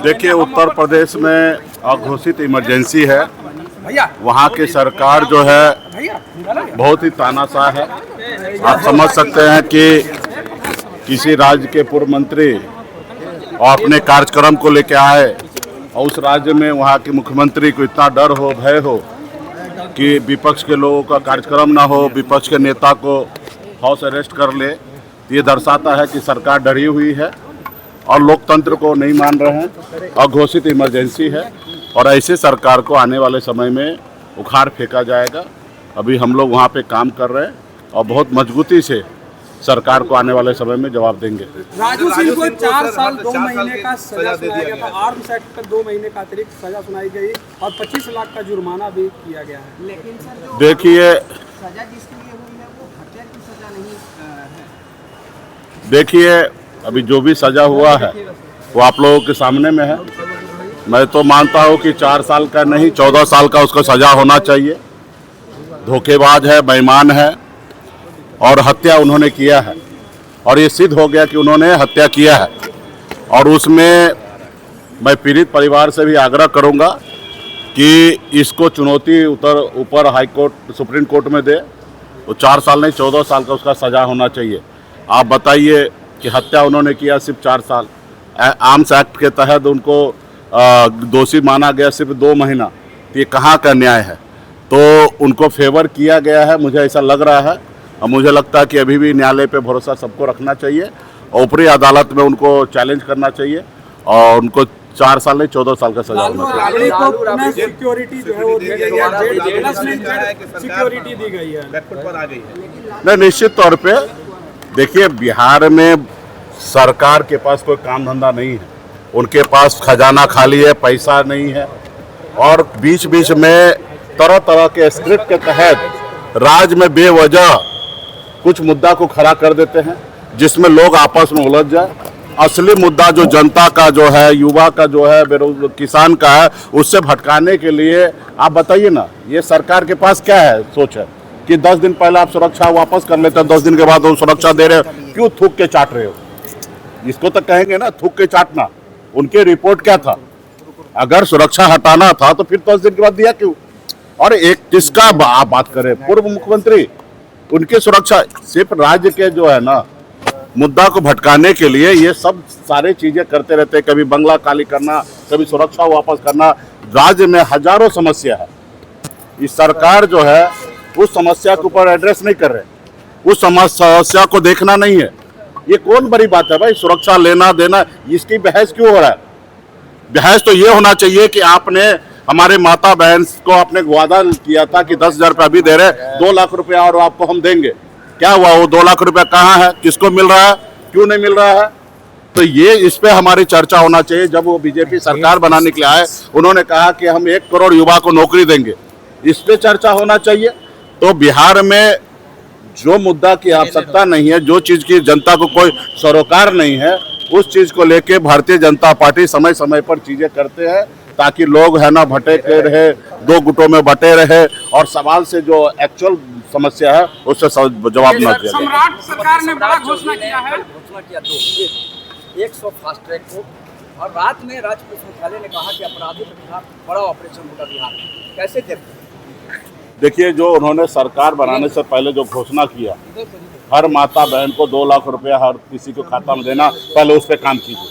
देखिए, उत्तर प्रदेश में अघोषित इमरजेंसी है। वहाँ की सरकार जो है बहुत ही तानाशाह है। आप समझ सकते हैं कि किसी राज्य के पूर्व मंत्री और अपने कार्यक्रम को लेकर आए और उस राज्य में वहाँ के मुख्यमंत्री को इतना डर हो, भय हो कि विपक्ष के लोगों का कार्यक्रम ना हो, विपक्ष के नेता को हाउस अरेस्ट कर ले। ये दर्शाता है कि सरकार डरी हुई है और लोकतंत्र को नहीं मान रहे हैं। अघोषित इमरजेंसी है और ऐसे सरकार को आने वाले समय में उखाड़ फेंका जाएगा। अभी हम लोग वहाँ पे काम कर रहे हैं और बहुत मजबूती से सरकार को आने वाले समय में जवाब देंगे। राजू सिंह को 4 साल 2 महीने का सजा सुनाया गया था। आर्म्स एक्ट पर 2 महीने का अतिरिक्त सजा सुनाई गई और 25 लाख का जुर्माना भी किया गया है। लेकिन सर देखिए, सजा जिसके लिए हुई है वो हत्या की सजा नहीं है। देखिए अभी जो भी सजा हुआ है वो आप लोगों के सामने में है। मैं तो मानता हूँ कि 4 साल का नहीं 14 साल का उसको सजा होना चाहिए। धोखेबाज है, बेईमान है और हत्या उन्होंने किया है और ये सिद्ध हो गया कि उन्होंने हत्या किया है। और उसमें मैं पीड़ित परिवार से भी आग्रह करूंगा कि इसको चुनौती ऊपर हाई कोर्ट, सुप्रीम कोर्ट में दे। वो 4 साल नहीं 14 साल का उसका सजा होना चाहिए। आप बताइए कि हत्या उन्होंने किया सिर्फ 4 साल। आर्म्स एक्ट के तहत उनको दोषी माना गया सिर्फ 2 महीना। तो ये कहाँ का न्याय है? तो उनको फेवर किया गया है, मुझे ऐसा लग रहा है। और मुझे लगता है कि अभी भी न्यायालय पे भरोसा सबको रखना चाहिए और ऊपरी अदालत में उनको चैलेंज करना चाहिए और उनको 4 साल नहीं 14 साल का सजा होना चाहिए। सिक्योरिटी जो है वो दी गई है, सिक्योरिटी दी गई है। नहीं, निश्चित तौर पे देखिए, बिहार में सरकार के पास कोई काम धंधा नहीं है। उनके पास खजाना खाली है, पैसा नहीं है और बीच बीच में तरह तरह के स्क्रिप्ट के तहत राज्य में बेवजह कुछ मुद्दा को खड़ा कर देते हैं जिसमें लोग आपस में उलझ जाए। असली मुद्दा जो जनता का जो है, युवा का जो है, किसान का है, उससे भटकाने के लिए आप बताइए ना, ये सरकार के पास क्या है सोच है कि 10 दिन पहले आप सुरक्षा वापस कर लेते हैं, 10 दिन के बाद वो सुरक्षा दे रहे हो, क्यों थूक के चाट रहे हो? इसको तो कहेंगे ना, थूक के चाटना। उनकी रिपोर्ट क्या था? अगर सुरक्षा हटाना था तो फिर 10 दिन के बाद दिया क्यों? और एक किसका आप बात करें, पूर्व मुख्यमंत्री, उनकी सुरक्षा सिर्फ राज्य के जो है ना मुद्दा को भटकाने के लिए ये सब सारे चीजें करते रहते। कभी बंगला खाली करना, कभी सुरक्षा वापस करना। राज्य में हजारों समस्या है। इस सरकार जो है उस समस्या के ऊपर एड्रेस नहीं कर रहे, उस समस्या को देखना नहीं है। ये कौन बड़ी बात है भाई? सुरक्षा लेना देना, इसकी बहस क्यों हो रहा है? बहस तो ये होना चाहिए कि आपने हमारे माता बहन को आपने वादा किया था कि 10,000 रुपया अभी दे रहे, 2 लाख रुपया और आपको हम देंगे। क्या हुआ? वो 2 लाख रुपया कहाँ है? किसको मिल रहा है? क्यों नहीं मिल रहा है? तो ये इस पे हमारी चर्चा होना चाहिए। जब वो बीजेपी सरकार बनाने के लिए आए, उन्होंने कहा कि हम 1 करोड़ युवा को नौकरी देंगे। इस पे चर्चा होना चाहिए। तो बिहार में जो मुद्दा की आवश्यकता नहीं है, जो चीज की जनता को कोई सरोकार नहीं है, उस चीज को लेके भारतीय जनता पार्टी समय समय पर चीजें करते हैं ताकि लोग है ना भटके रहे, 2 गुटों में बटे रहे और सवाल से जो एक्चुअल समस्या है उससे जवाब न दिया। सम्राट सरकार ने बड़ा घोषणा किया है, 100 फास्ट ट्रैक को, और रात में राज्य पुलिस मुख्यालय ने कहा कि अपराधियों के खिलाफ बड़ा ऑपरेशन होगा बिहार। कैसे देखते हैं? देखिए, जो उन्होंने सरकार बनाने से पहले जो घोषणा किया, हर माता बहन को 2 लाख रुपया हर किसी को खाता में देना, पहले उस पर काम कीजिए।